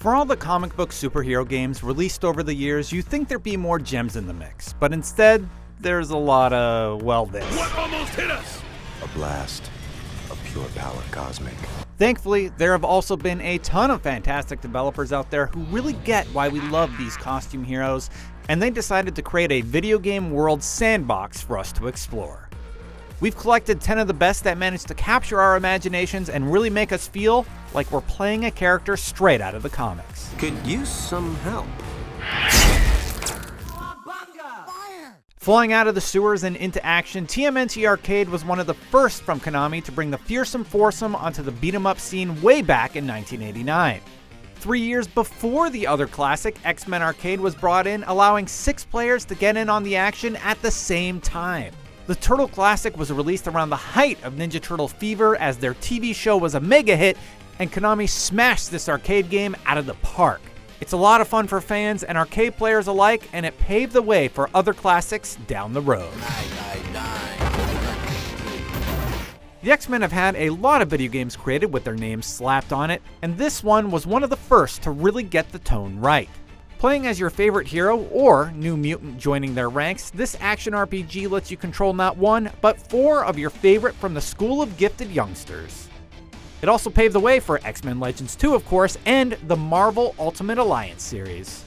For all the comic book superhero games released over the years, you'd think there'd be more gems in the mix, but instead, there's a lot of, well, this. What almost hit us? A blast of pure power cosmic. Thankfully, there have also been a ton of fantastic developers out there who really get why we love these costume heroes, and they decided to create a video game world sandbox for us to explore. We've collected 10 of the best that managed to capture our imaginations and really make us feel like we're playing a character straight out of the comics. Could use some help. Flying out of the sewers and into action, TMNT Arcade was one of the first from Konami to bring the fearsome foursome onto the beat-em-up scene way back in 1989. 3 years before the other classic, X-Men Arcade was brought in, allowing 6 players to get in on the action at the same time. The Turtle Classic was released around the height of Ninja Turtle fever as their TV show was a mega hit, and Konami smashed this arcade game out of the park. It's a lot of fun for fans and arcade players alike, and it paved the way for other classics down the road. The X-Men have had a lot of video games created with their names slapped on it, and this one was one of the first to really get the tone right. Playing as your favorite hero or New Mutant joining their ranks, this action RPG lets you control not 1, but 4 of your favorite from the school of gifted youngsters. It also paved the way for X-Men Legends 2, of course, and the Marvel Ultimate Alliance series.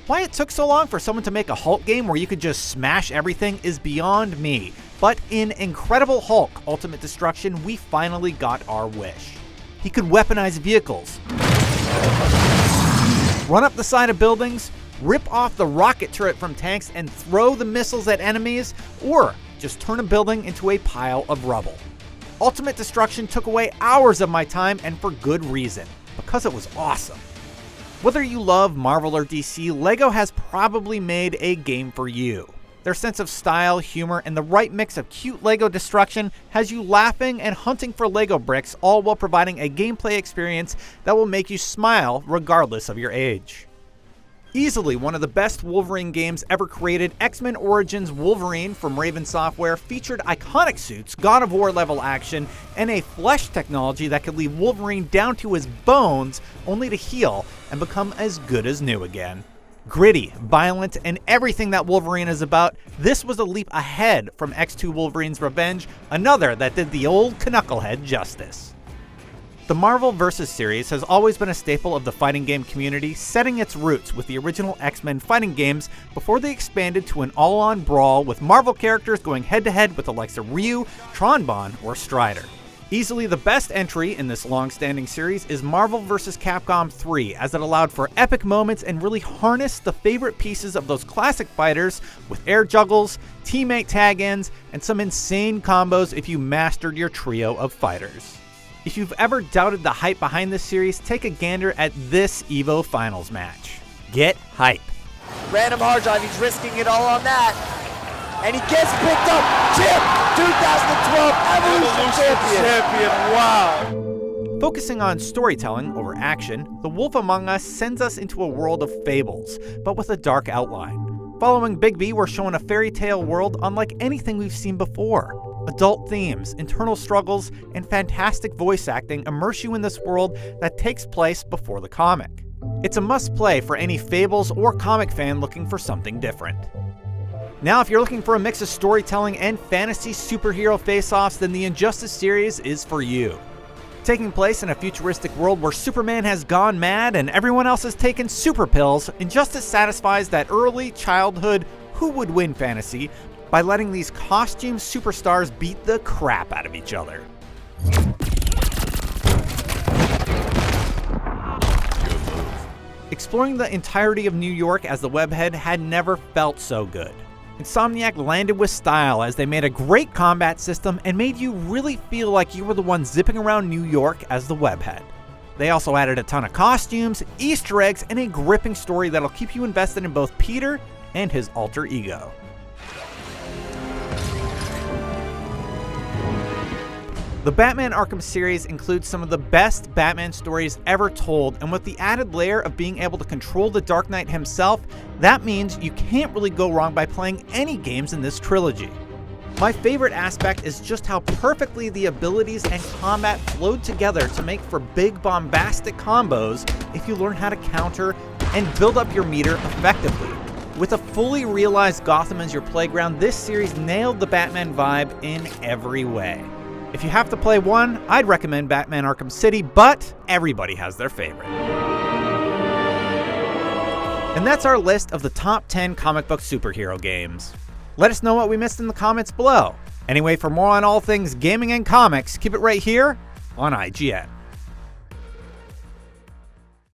Why it took so long for someone to make a Hulk game where you could just smash everything is beyond me, but in Incredible Hulk Ultimate Destruction, we finally got our wish. He could weaponize vehicles, run up the side of buildings, rip off the rocket turret from tanks and throw the missiles at enemies, or just turn a building into a pile of rubble. Ultimate Destruction took away hours of my time, and for good reason, because it was awesome. Whether you love Marvel or DC, LEGO has probably made a game for you. Their sense of style, humor, and the right mix of cute LEGO destruction has you laughing and hunting for LEGO bricks, all while providing a gameplay experience that will make you smile regardless of your age. Easily one of the best Wolverine games ever created, X-Men Origins Wolverine from Raven Software featured iconic suits, God of War level action, and a flesh technology that could leave Wolverine down to his bones only to heal and become as good as new again. Gritty, violent, and everything that Wolverine is about, this was a leap ahead from X2 Wolverine's Revenge, another that did the old Knucklehead justice. The Marvel vs. series has always been a staple of the fighting game community, setting its roots with the original X-Men fighting games before they expanded to an all-on brawl with Marvel characters going head-to-head with the likes of Ryu, Tronbon, or Strider. Easily the best entry in this long-standing series is Marvel vs. Capcom 3, as it allowed for epic moments and really harnessed the favorite pieces of those classic fighters with air juggles, teammate tag-ins, and some insane combos if you mastered your trio of fighters. If you've ever doubted the hype behind this series, take a gander at this EVO Finals match. Get hype. Random hard drive, he's risking it all on that. And he gets picked up. Chip, 2012 Evolution Champion. Wow. Focusing on storytelling over action, The Wolf Among Us sends us into a world of fables, but with a dark outline. Following Bigby, we're shown a fairy tale world unlike anything we've seen before. Adult themes, internal struggles, and fantastic voice acting immerse you in this world that takes place before the comic. It's a must-play for any Fables or comic fan looking for something different. Now, if you're looking for a mix of storytelling and fantasy superhero face-offs, then the Injustice series is for you. Taking place in a futuristic world where Superman has gone mad and everyone else has taken super pills, Injustice satisfies that early childhood who would win fantasy by letting these costume superstars beat the crap out of each other. Exploring the entirety of New York as the webhead had never felt so good. Insomniac landed with style as they made a great combat system and made you really feel like you were the one zipping around New York as the webhead. They also added a ton of costumes, Easter eggs, and a gripping story that'll keep you invested in both Peter and his alter ego. The Batman Arkham series includes some of the best Batman stories ever told, and with the added layer of being able to control the Dark Knight himself, that means you can't really go wrong by playing any games in this trilogy. My favorite aspect is just how perfectly the abilities and combat flowed together to make for big bombastic combos if you learn how to counter and build up your meter effectively. With a fully realized Gotham as your playground, this series nailed the Batman vibe in every way. If you have to play one, I'd recommend Batman Arkham City, but everybody has their favorite. And that's our list of the top 10 comic book superhero games. Let us know what we missed in the comments below. Anyway, for more on all things gaming and comics, keep it right here on IGN.